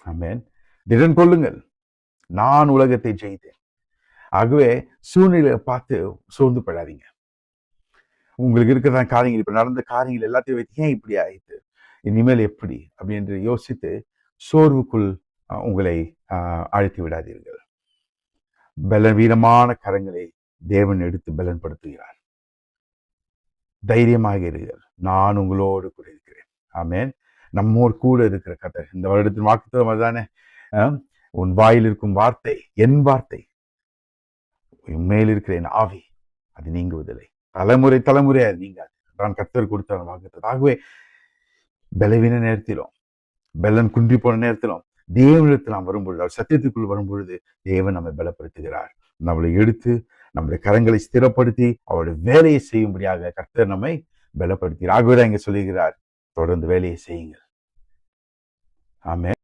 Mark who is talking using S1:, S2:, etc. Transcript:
S1: ஆமென். திடன் கொள்ளுங்கள், நான் உலகத்தை ஜெயித்தேன். ஆகவே சூழ்நிலையை பார்த்து சோர்ந்து படாதீங்க. உங்களுக்கு இருக்கிறதா காரியங்கள், இப்ப நடந்த காரியங்கள் எல்லாத்தையும் வைத்து ஏன் இப்படி ஆயிடுது, இனிமேல் எப்படி அப்படின்னு யோசித்து சோர்வுக்குள் உங்களை அழைத்து விடாதீர்கள். பலவீனமான கரங்களை தேவன் எடுத்து பலன்படுத்துகிறார். தைரியமாக இருங்கள், நான் உங்களோடு கூட இருக்கிறேன். ஆமென். நம்மோடு கூட இருக்கிற கர்த்தர். இந்த வருடத்தின் வாக்குத்தத்தம் அதுதானே, உன் வாயில் இருக்கும் வார்த்தை என் வார்த்தை, உன் மேல் இருக்கிற என் ஆவி அது நீங்குவதில்லை, தலைமுறை தலைமுறையா நீங்காது. நான் கர்த்தர் கொடுத்த வாக்குத்தத்தம். ஆகவே பலவீன நேரத்திலும், பலன் குன்றி போன நேரத்திலும் தேவனிடத்தில் நாம் வரும்பொழுது, அவர் சத்தியத்துக்குள் வரும்பொழுது தேவன் நம்மை பலப்படுத்துகிறார். நம்மளை எடுத்து நம்முடைய கரங்களை ஸ்திரப்படுத்தி அவருடைய வேலையை செய்யும்படியாக கர்த்தர் நம்மை பலப்படுத்துகிறார். ஆகவே இங்க சொல்லுகிறார், தொடர்ந்து வேலையை செய்யுங்கள். ஆமென்.